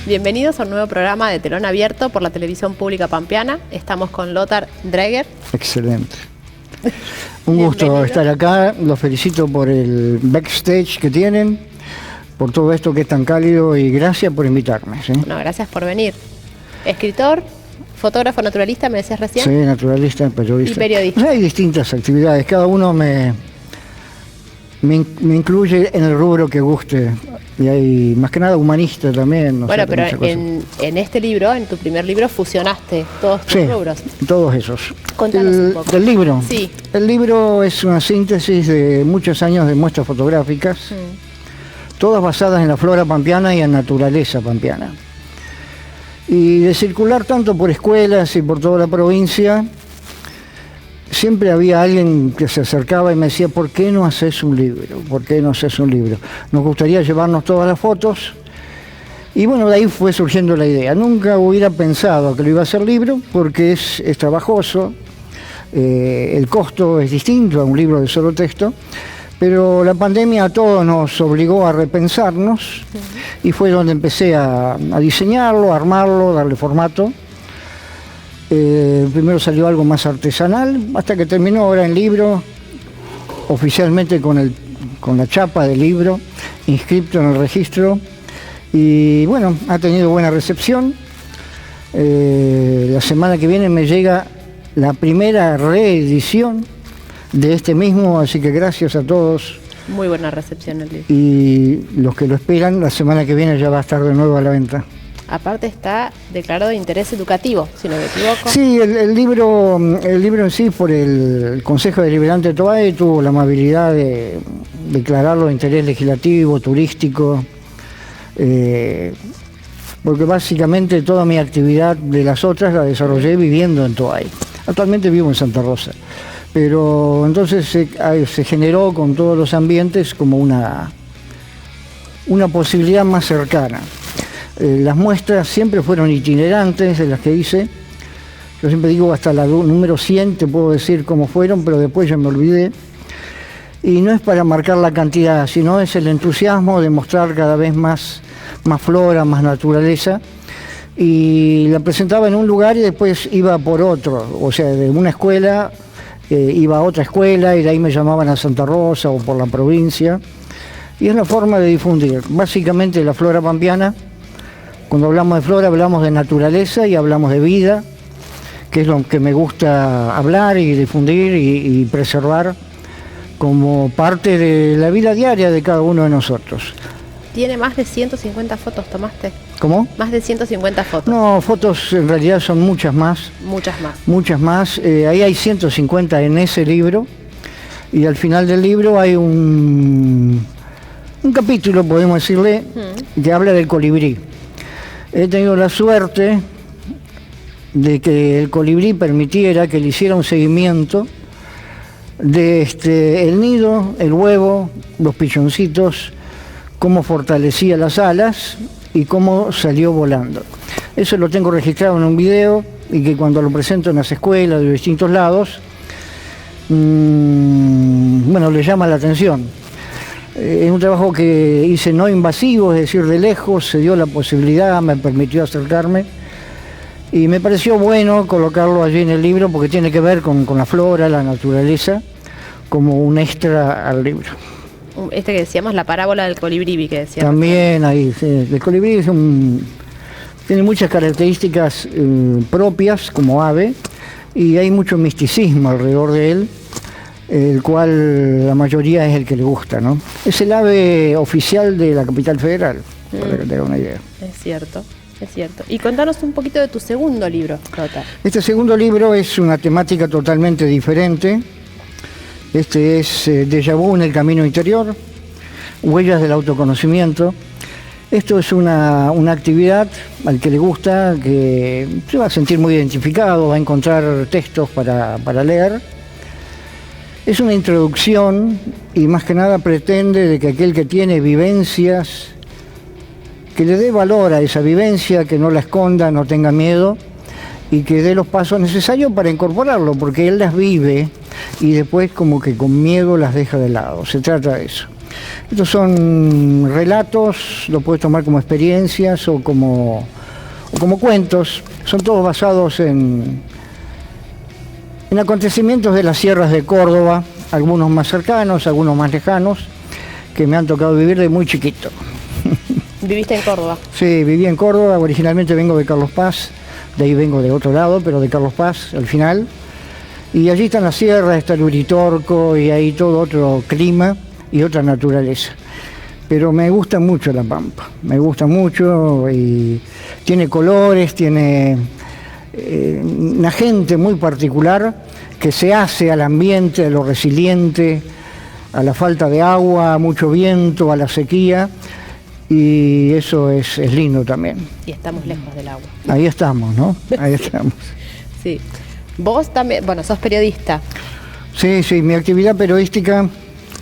Bienvenidos a un nuevo programa de Telón Abierto por la televisión pública pampeana. Estamos con Lothar Dräger. Excelente. Un gusto estar acá. Los felicito por el backstage que tienen, por todo esto que es tan cálido y gracias por invitarme. ¿Sí? No, gracias por venir. Escritor, fotógrafo, naturalista, me decías recién. Sí, naturalista, periodista. Y periodista. Hay distintas actividades, cada uno me incluye en el rubro que guste. Y hay más que nada humanista también. Bueno, pero en este libro, en tu primer libro, fusionaste todos tus rubros. Todos esos. Contanos un poco. ¿Del libro? Sí. El libro es una síntesis de muchos años de muestras fotográficas, todas basadas en la flora pampeana y en naturaleza pampeana. Y de circular tanto por escuelas y por toda la provincia, siempre había alguien que se acercaba y me decía, ¿por qué no haces un libro? ¿Por qué no haces un libro? Nos gustaría llevarnos todas las fotos. Y bueno, de ahí fue surgiendo la idea. Nunca hubiera pensado que lo iba a hacer libro, porque es trabajoso, el costo es distinto a un libro de solo texto, pero la pandemia a todos nos obligó a repensarnos, y fue donde empecé a diseñarlo, a armarlo, darle formato. Primero salió algo más artesanal, hasta que terminó ahora en libro, oficialmente con la chapa del libro, inscrito en el registro, y bueno, ha tenido buena recepción. La semana que viene me llega la primera reedición de este mismo, así que gracias a todos. Muy buena recepción el libro. Y los que lo esperan, la semana que viene ya va a estar de nuevo a la venta. Aparte está declarado de interés educativo, si no me equivoco. Sí, el libro en sí, por el Consejo Deliberante de Toay, tuvo la amabilidad de declararlo de interés legislativo, turístico, porque básicamente toda mi actividad de las otras la desarrollé viviendo en Toay. Actualmente vivo en Santa Rosa, pero entonces se generó con todos los ambientes como una posibilidad más cercana. Las muestras siempre fueron itinerantes de las que hice. Yo siempre digo hasta la número 100 te puedo decir cómo fueron, pero después ya me olvidé. Y no es para marcar la cantidad, sino es el entusiasmo de mostrar cada vez más flora, más naturaleza. Y la presentaba en un lugar y después iba por otro. O sea, de una escuela iba a otra escuela y de ahí me llamaban a Santa Rosa o por la provincia. Y es la forma de difundir. Básicamente la flora pampeana. Cuando hablamos de flora hablamos de naturaleza y hablamos de vida, que es lo que me gusta hablar y difundir y preservar como parte de la vida diaria de cada uno de nosotros. ¿Tiene más de 150 fotos, tomaste? ¿Cómo? Más de 150 fotos. No, fotos en realidad son muchas más. Muchas más. Muchas más. Ahí hay 150 en ese libro y al final del libro hay un capítulo, podemos decirle, que habla del colibrí. He tenido la suerte de que el colibrí permitiera que le hiciera un seguimiento de el nido, el huevo, los pichoncitos, cómo fortalecía las alas y cómo salió volando. Eso lo tengo registrado en un video y que cuando lo presento en las escuelas de distintos lados, bueno, le llama la atención. Es un trabajo que hice no invasivo, es decir, de lejos, se dio la posibilidad, me permitió acercarme y me pareció bueno colocarlo allí en el libro porque tiene que ver con la flora, la naturaleza, como un extra al libro. Este que decíamos, la parábola del colibrí, que decíamos. También ahí, sí. El colibrí tiene muchas características propias como ave y hay mucho misticismo alrededor de él, el cual la mayoría es el que le gusta, ¿no? Es el ave oficial de la capital federal, para que tenga una idea. Es cierto, es cierto. Y contanos un poquito de tu segundo libro, Lothar. Este segundo libro es una temática totalmente diferente. Este es Déjà Vu en el camino interior, huellas del autoconocimiento. Esto es una actividad al que le gusta, que se va a sentir muy identificado, va a encontrar textos para leer. Es una introducción y más que nada pretende de que aquel que tiene vivencias, que le dé valor a esa vivencia, que no la esconda, no tenga miedo y que dé los pasos necesarios para incorporarlo, porque él las vive y después como que con miedo las deja de lado. Se trata de eso. Estos son relatos, lo puedes tomar como experiencias o como cuentos. Son todos basados en acontecimientos de las sierras de Córdoba, algunos más cercanos, algunos más lejanos, que me han tocado vivir de muy chiquito. ¿Viviste en Córdoba? Sí, viví en Córdoba, originalmente vengo de Carlos Paz, de ahí vengo de otro lado, pero de Carlos Paz al final. Y allí están las sierras, está el Uritorco y ahí todo otro clima y otra naturaleza. Pero me gusta mucho La Pampa, me gusta mucho y tiene colores, tiene una gente muy particular que se hace al ambiente, a lo resiliente, a la falta de agua, a mucho viento, a la sequía, y eso es lindo también. Y estamos lejos del agua. Ahí estamos, ¿no? Ahí estamos. Sí. Vos también, bueno, sos periodista. Sí, mi actividad periodística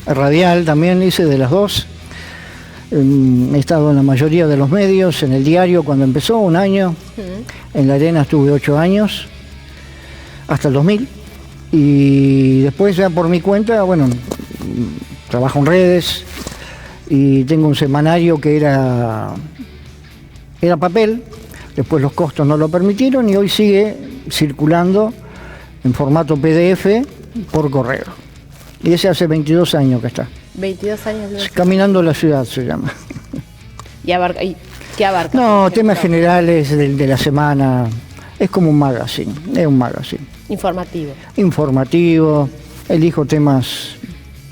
radial también hice de las dos. He estado en la mayoría de los medios, en el diario cuando empezó, 1 año. En La Arena estuve 8 años, hasta el 2000. Y después ya por mi cuenta, bueno, trabajo en redes y tengo un semanario que era papel. Después los costos no lo permitieron y hoy sigue circulando en formato PDF por correo. Y ese hace 22 años que está. 22 años de... Caminando la ciudad se llama. ¿Y qué abarca? No, temas generales de la semana. Es como un magazine, es un magazine. Informativo. Informativo, elijo temas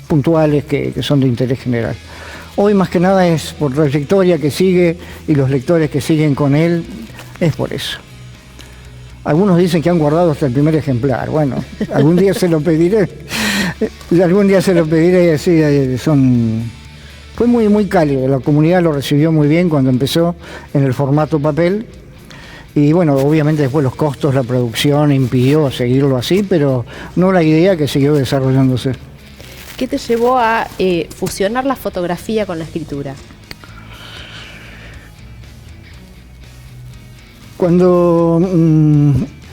puntuales que son de interés general. Hoy más que nada es por trayectoria que sigue y los lectores que siguen con él, es por eso. Algunos dicen que han guardado hasta el primer ejemplar. Bueno, algún día se lo pediré. Algún día se lo pediré, sí, fue muy cálido, la comunidad lo recibió muy bien cuando empezó en el formato papel y bueno, obviamente después los costos, la producción impidió seguirlo así, pero no la idea que siguió desarrollándose. ¿Qué te llevó a fusionar la fotografía con la escritura? Cuando...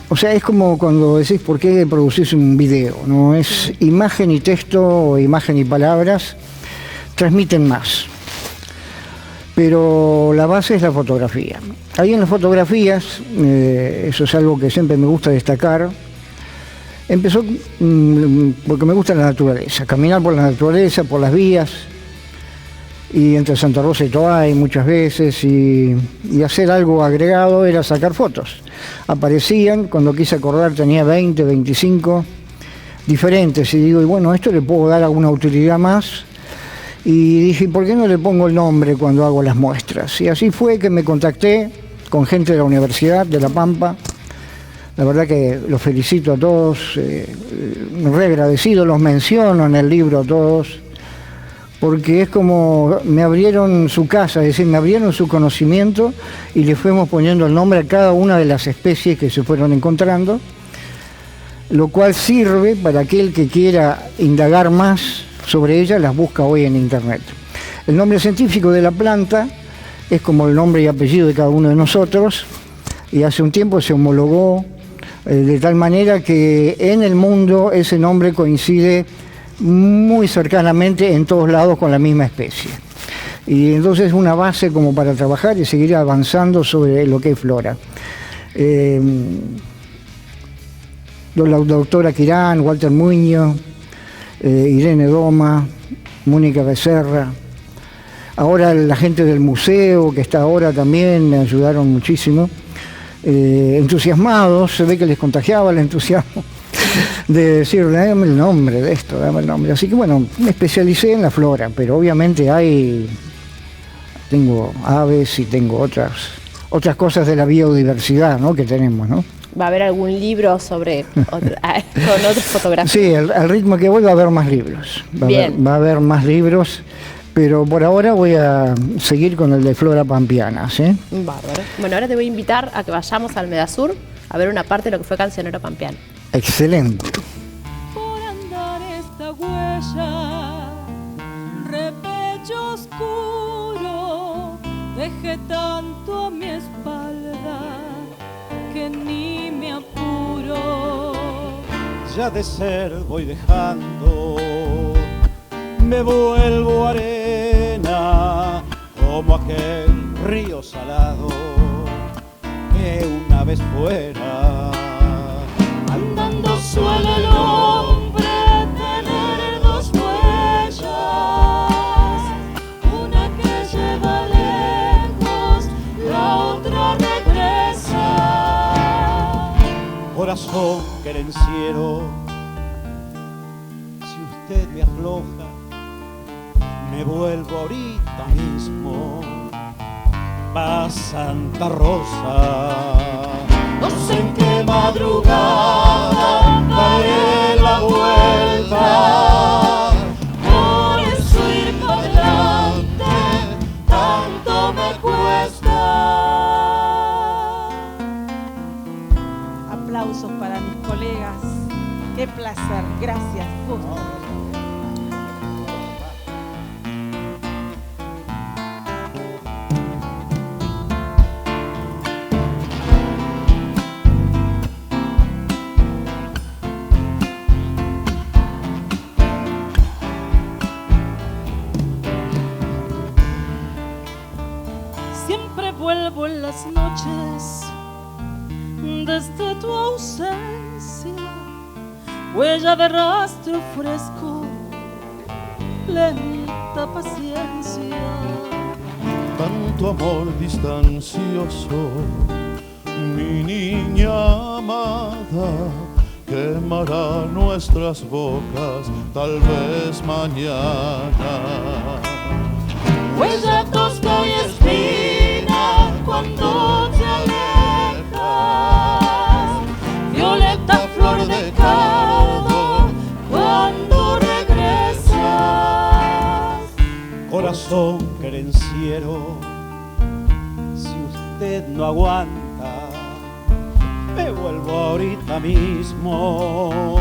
o sea, es como cuando decís por qué producís un video, ¿no? Es imagen y texto o imagen y palabras transmiten más. Pero la base es la fotografía. Ahí en las fotografías, eso es algo que siempre me gusta destacar, empezó porque me gusta la naturaleza, caminar por la naturaleza, por las vías, y entre Santa Rosa y Toay muchas veces, y hacer algo agregado era sacar fotos. Aparecían, cuando quise acordar tenía 20, 25 diferentes, y digo, y bueno, esto le puedo dar alguna utilidad más, y dije, ¿por qué no le pongo el nombre cuando hago las muestras? Y así fue que me contacté con gente de la Universidad de La Pampa. La verdad que los felicito a todos, re agradecido, los menciono en el libro a todos, porque es como me abrieron su casa, es decir, me abrieron su conocimiento y le fuimos poniendo el nombre a cada una de las especies que se fueron encontrando, lo cual sirve para aquel que quiera indagar más sobre ellas, las busca hoy en internet. El nombre científico de la planta es como el nombre y apellido de cada uno de nosotros, y hace un tiempo se homologó de tal manera que en el mundo ese nombre coincide muy cercanamente en todos lados con la misma especie. Y entonces es una base como para trabajar y seguir avanzando sobre lo que es flora. La doctora Quirán, Walter Muñoz, Irene Doma, Mónica Becerra, ahora la gente del museo que está ahora también me ayudaron muchísimo. Entusiasmados, se ve que les contagiaba el entusiasmo de decir, dame el nombre de esto, dame el nombre. Así que bueno, me especialicé en la flora, pero obviamente tengo aves y tengo otras cosas de la biodiversidad, ¿no?, que tenemos, ¿no? ¿Va a haber algún libro sobre con otras fotografías? Sí, al ritmo que voy va a haber más libros. Va a haber más libros, pero por ahora voy a seguir con el de flora pampeana, ¿sí? Bárbaro. Bueno, ahora te voy a invitar a que vayamos al Medasur a ver una parte de lo que fue Cancionero Pampeano. Excelente. Por andar esta huella, repecho oscuro, dejé tanto a mi espalda que ni me apuro. Ya de ser voy dejando me vuelvo arena como aquel río salado que una vez fuera. Andando suele el hombre tener dos huellas, una que lleva lejos, la otra regresa. Corazón querenciero, si usted me afloja, me vuelvo ahorita mismo pa' Santa Rosa. No sé en qué madrugada daré la vuelta, Por eso ir para adelante tanto me cuesta. Aplausos para mis colegas. Qué placer. Gracias. Siempre vuelvo en las noches desde tu ausencia, huella de rastro fresco, lenta paciencia. Tanto amor distancioso, mi niña amada, quemará nuestras bocas tal vez mañana. Huella tosca y espina cuando te alejas, violeta flor de cardo cuando regresas. corazón querenciero, si usted no aguanta, me vuelvo ahorita mismo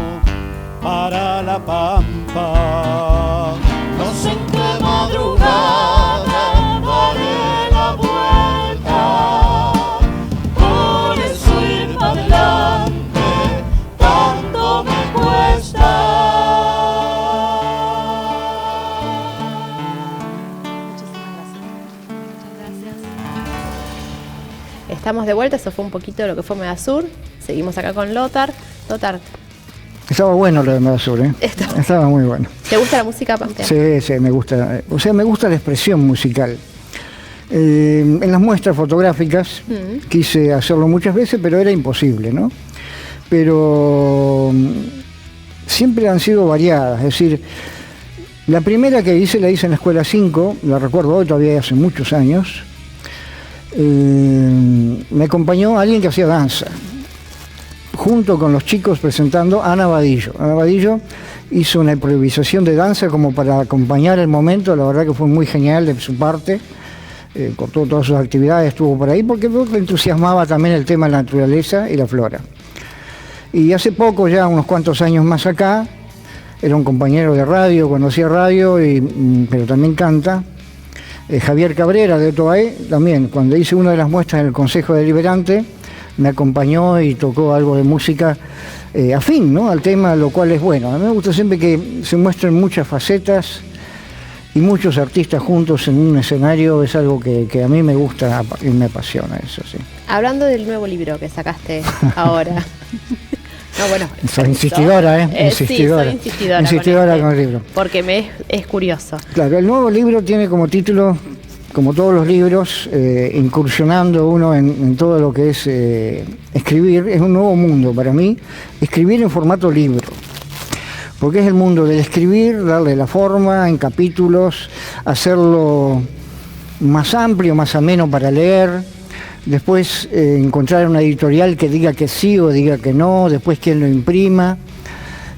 para la pampa. No sé en qué madrugada daré la vuelta, por eso ir para adelante tanto me cuesta. Estamos de vuelta, eso fue un poquito de lo que fue Medasur. Seguimos acá con Lothar. Lothar, Estaba bueno lo de Medasur, ¿eh? Estaba muy bueno. ¿te gusta la música pampeana? Sí, sí, me gusta. O sea, me gusta la expresión musical. En las muestras fotográficas quise hacerlo muchas veces, pero era imposible, ¿no? Pero siempre han sido variadas. Es decir, la primera que hice la hice en la Escuela 5, la recuerdo hoy, todavía hace muchos años. Me acompañó alguien que hacía danza, junto con los chicos presentando Ana Vadillo. Ana Vadillo hizo una improvisación de danza como para acompañar el momento, la verdad que fue muy genial de su parte. Cortó todas sus actividades, estuvo por ahí, porque le entusiasmaba también el tema de la naturaleza y la flora. Y hace poco, ya unos cuantos años más acá, era un compañero de radio, cuando hacía radio, pero también canta, Javier Cabrera de Toaé, también, cuando hice una de las muestras en el Consejo Deliberante, me acompañó y tocó algo de música afín, ¿no?, al tema, lo cual es bueno. A mí me gusta siempre que se muestren muchas facetas y muchos artistas juntos en un escenario, es algo que a mí me gusta y me apasiona, eso sí. Hablando del nuevo libro que sacaste ahora. No, bueno. Soy insistidora, insistidora. Sí, soy insistidora. Insistidora con el libro. Porque es curioso. Claro, el nuevo libro tiene como título, como todos los libros, incursionando uno en todo lo que es escribir. Es un nuevo mundo para mí, escribir en formato libro. Porque es el mundo del escribir, darle la forma en capítulos, hacerlo más amplio, más ameno para leer. Después encontrar una editorial que diga que sí o diga que no, después quien lo imprima.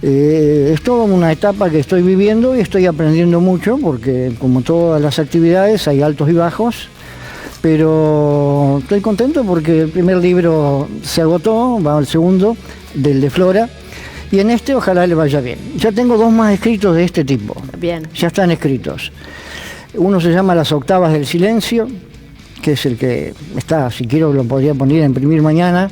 Es toda una etapa que estoy viviendo y estoy aprendiendo mucho, porque como todas las actividades hay altos y bajos, pero estoy contento porque el primer libro se agotó, va al segundo, del de Flora, y en este ojalá le vaya bien. Ya tengo 2 más escritos de este tipo. Bien. Ya están escritos. Uno se llama Las Octavas del Silencio, que es el que está, si quiero lo podría poner a imprimir mañana,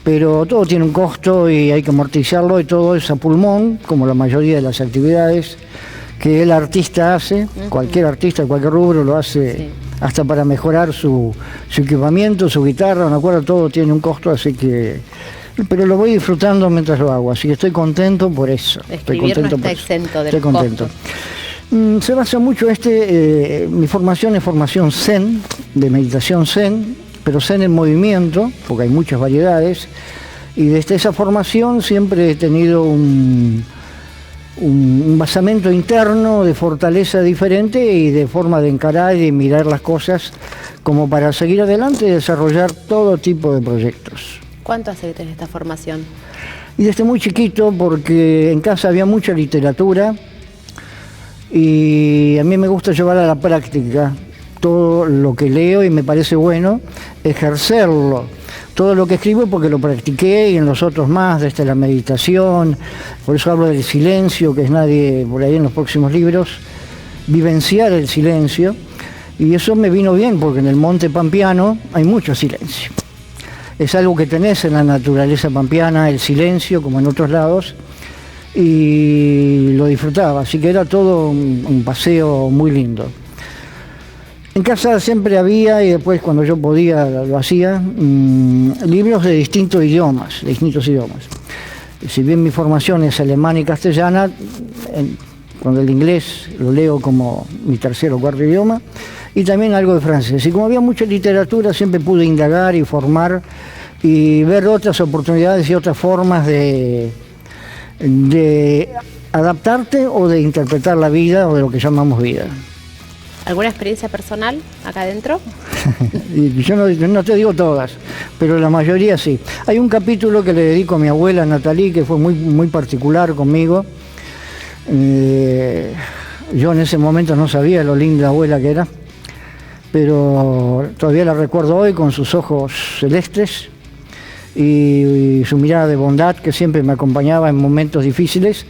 pero todo tiene un costo y hay que amortizarlo, y todo es a pulmón, como la mayoría de las actividades que el artista hace, cualquier artista de cualquier rubro lo hace, Sí. hasta para mejorar su equipamiento, su guitarra, una cuerda, todo tiene un costo, así que... Pero lo voy disfrutando mientras lo hago, así que estoy contento por eso. Estoy Escribir no contento está por eso. exento del Estoy contento. costo. Se basa mucho mi formación es formación Zen, de meditación Zen, pero Zen en movimiento, porque hay muchas variedades, y desde esa formación siempre he tenido un basamento interno de fortaleza diferente y de forma de encarar y de mirar las cosas como para seguir adelante y desarrollar todo tipo de proyectos. ¿Cuánto hace que tenés esta formación? Y desde muy chiquito, porque en casa había mucha literatura y a mí me gusta llevar a la práctica todo lo que leo y me parece bueno ejercerlo. Todo lo que escribo porque lo practiqué y en los otros más, desde la meditación, por eso hablo del silencio, que es nadie por ahí en los próximos libros, vivenciar el silencio, y eso me vino bien porque en el monte pampeano hay mucho silencio. Es algo que tenés en la naturaleza pampeana, el silencio, como en otros lados, y lo disfrutaba, así que era todo un paseo muy lindo. En casa siempre había, y después cuando yo podía lo hacía, libros de distintos idiomas. Si bien mi formación es alemana y castellana, cuando el inglés lo leo como mi tercer o cuarto idioma, y también algo de francés. Y como había mucha literatura, siempre pude indagar y formar y ver otras oportunidades y otras formas de adaptarte o de interpretar la vida o de lo que llamamos vida. ¿Alguna experiencia personal acá adentro? Y yo no te digo todas, pero la mayoría sí. Hay un capítulo que le dedico a mi abuela Natalie, que fue muy, muy particular conmigo. Yo en ese momento no sabía lo linda abuela que era, pero todavía la recuerdo hoy con sus ojos celestes y su mirada de bondad que siempre me acompañaba en momentos difíciles,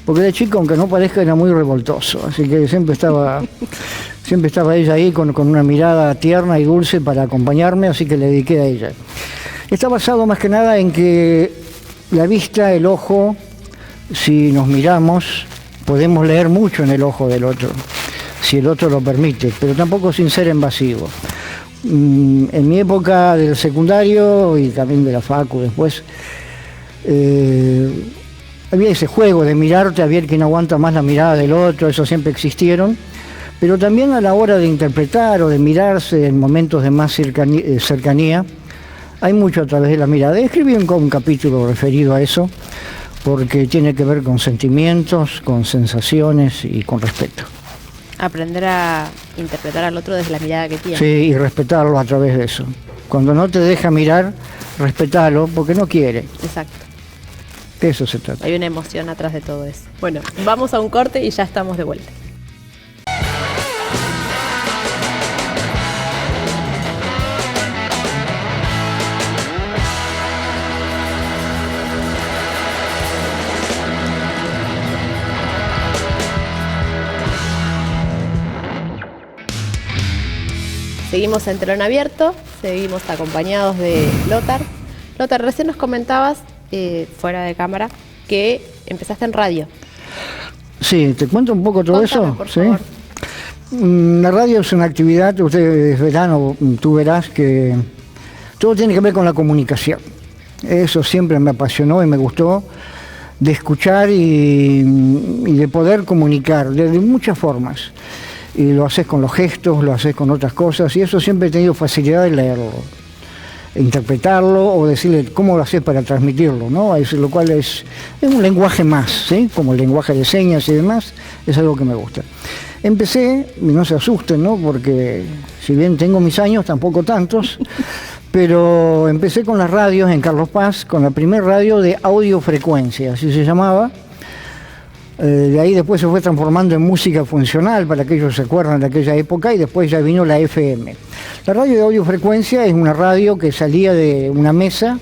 porque de chico, aunque no parezca, era muy revoltoso, así que siempre estaba ella ahí con una mirada tierna y dulce para acompañarme, así que le dediqué a ella. Está basado más que nada en que la vista, el ojo, si nos miramos, podemos leer mucho en el ojo del otro, si el otro lo permite, pero tampoco sin ser invasivo. En mi época del secundario y también de la facu después, había ese juego de mirarte a ver quién aguanta más la mirada del otro, eso siempre existieron, pero también a la hora de interpretar o de mirarse en momentos de más cercanía, hay mucho a través de la mirada. Escribí un capítulo referido a eso, porque tiene que ver con sentimientos, con sensaciones y con respeto. Aprender a interpretar al otro desde la mirada que tiene. Sí, y respetarlo a través de eso. Cuando no te deja mirar, respetalo porque no quiere. Exacto. De eso se trata. Hay una emoción atrás de todo eso. Bueno, vamos a un corte y ya estamos de vuelta. Seguimos en Telón Abierto, seguimos acompañados de Lothar. Lothar, recién nos comentabas, fuera de cámara, que empezaste en radio. Sí, ¿te cuento un poco todo Contame, eso? por ¿Sí? favor. La radio es una actividad, ustedes verán o tú verás que todo tiene que ver con la comunicación. Eso siempre me apasionó y me gustó, de escuchar y de poder comunicar de muchas formas. Y lo haces con los gestos, lo haces con otras cosas, y eso siempre he tenido facilidad de leerlo, interpretarlo o decirle cómo lo haces para transmitirlo, ¿no? Lo cual es un lenguaje más, ¿sí? Como el lenguaje de señas y demás, es algo que me gusta. Empecé, y no se asusten, ¿no? Porque si bien tengo mis años, tampoco tantos, pero empecé con las radios en Carlos Paz, con la primer radio de audiofrecuencia, así se llamaba. De ahí después se fue transformando en música funcional, para aquellos que se acuerdan de aquella época, y después ya vino la FM. La radio de audiofrecuencia es una radio que salía de una mesa,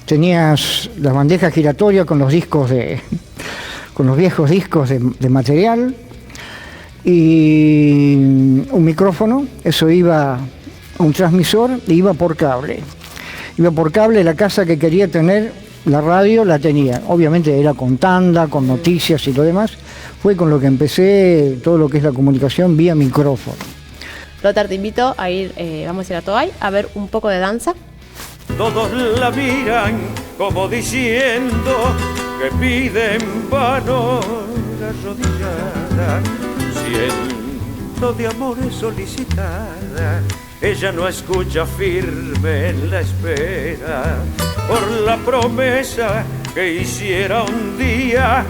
tenías las bandejas giratorias con los discos con los viejos discos de material, y un micrófono, eso iba a un transmisor e iba por cable. Iba por cable, la casa que quería tener La radio la tenía, obviamente era con tanda, con noticias y lo demás. Fue con lo que empecé todo lo que es la comunicación vía micrófono. Lothar, te invito a ir, vamos a ir a Toay a ver un poco de danza. Todos la miran como diciendo que pide en vano la arrodillada, siendo de amores solicitada. Ella no escucha firme en la espera, por la promesa que hiciera un día,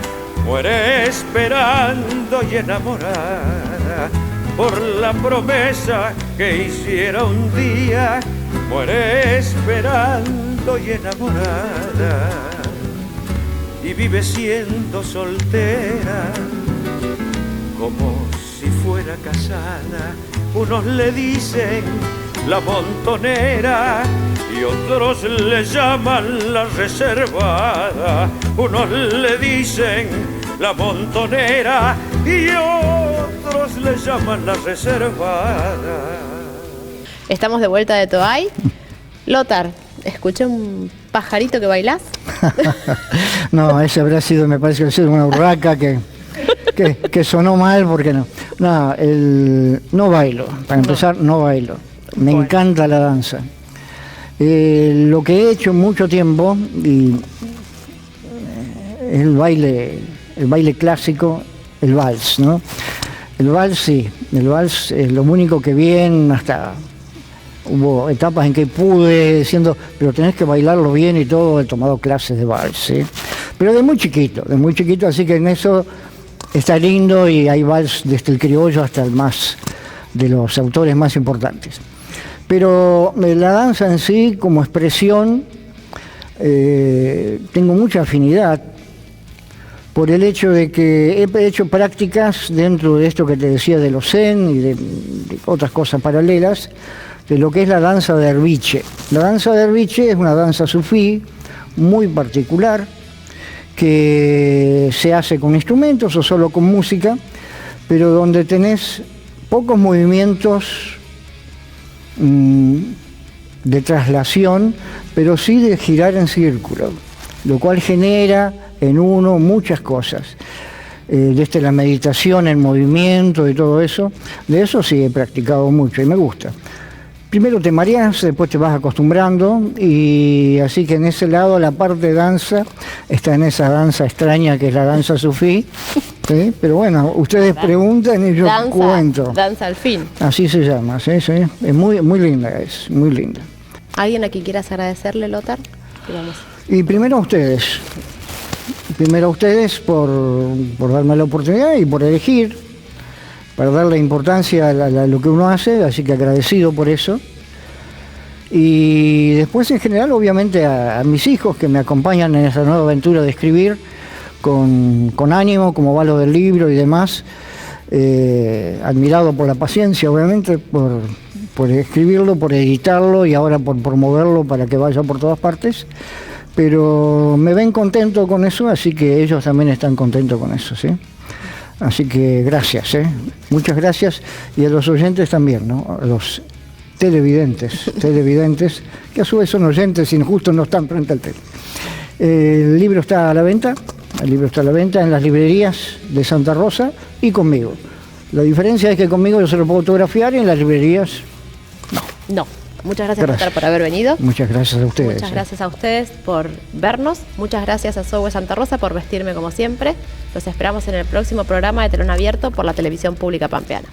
muere esperando y enamorada. Por la promesa que hiciera un día, muere esperando y enamorada. Y vive siendo soltera, como si fuera casada. Unos le dicen la montonera y otros le llaman la reservada. Unos le dicen la montonera y otros le llaman la reservada. Estamos de vuelta de Toay. Lothar, escuché un pajarito que bailás. No, ese habrá sido, me parece que ha sido una urraca que sonó mal porque no. No, no bailo, para empezar no bailo. Me encanta la danza. Lo que he hecho mucho tiempo y el baile clásico, el vals, ¿no? El vals sí, el vals es lo único que bien, hasta hubo etapas en que pude pero tenés que bailarlo bien y todo, he tomado clases de vals, ¿sí? Pero de muy chiquito, así que en eso está lindo y hay vals desde el criollo hasta el más, de los autores más importantes. Pero la danza en sí, como expresión, tengo mucha afinidad por el hecho de que he hecho prácticas dentro de esto que te decía de los zen y de otras cosas paralelas, de lo que es la danza derviche. La danza derviche es una danza sufí muy particular que se hace con instrumentos o solo con música, pero donde tenés pocos movimientos de traslación, pero sí de girar en círculo, lo cual genera en uno muchas cosas. Desde la meditación, el movimiento y todo eso, de eso sí he practicado mucho y me gusta. Primero te mareas, después te vas acostumbrando y así que en ese lado la parte de danza está en esa danza extraña que es la danza sufí, ¿sí? Pero bueno, ustedes preguntan y yo cuento. Danza al fin. Así se llama, sí, sí. Es muy linda, es muy linda. ¿Alguien a quien quieras agradecerle, Lothar? Y primero a ustedes. Primero a ustedes por darme la oportunidad y por elegir, para darle importancia a lo que uno hace, así que agradecido por eso. Y después en general, obviamente, a mis hijos que me acompañan en esta nueva aventura de escribir con ánimo, como va lo del libro y demás. Admirado por la paciencia, obviamente, por escribirlo, por editarlo y ahora por promoverlo para que vaya por todas partes. Pero me ven contento con eso, así que ellos también están contentos con eso, ¿sí? Así que gracias, muchas gracias, y a los oyentes también, ¿no? A los televidentes, que a su vez son oyentes y justo no están frente al tele. El libro está a la venta, en las librerías de Santa Rosa y conmigo. La diferencia es que conmigo yo se lo puedo autografiar y en las librerías no. Muchas gracias, Lothar, por haber venido. Muchas gracias a ustedes. Muchas gracias a ustedes por vernos. Muchas gracias a Software Santa Rosa por vestirme como siempre. Los esperamos en el próximo programa de Telón Abierto por la Televisión Pública Pampeana.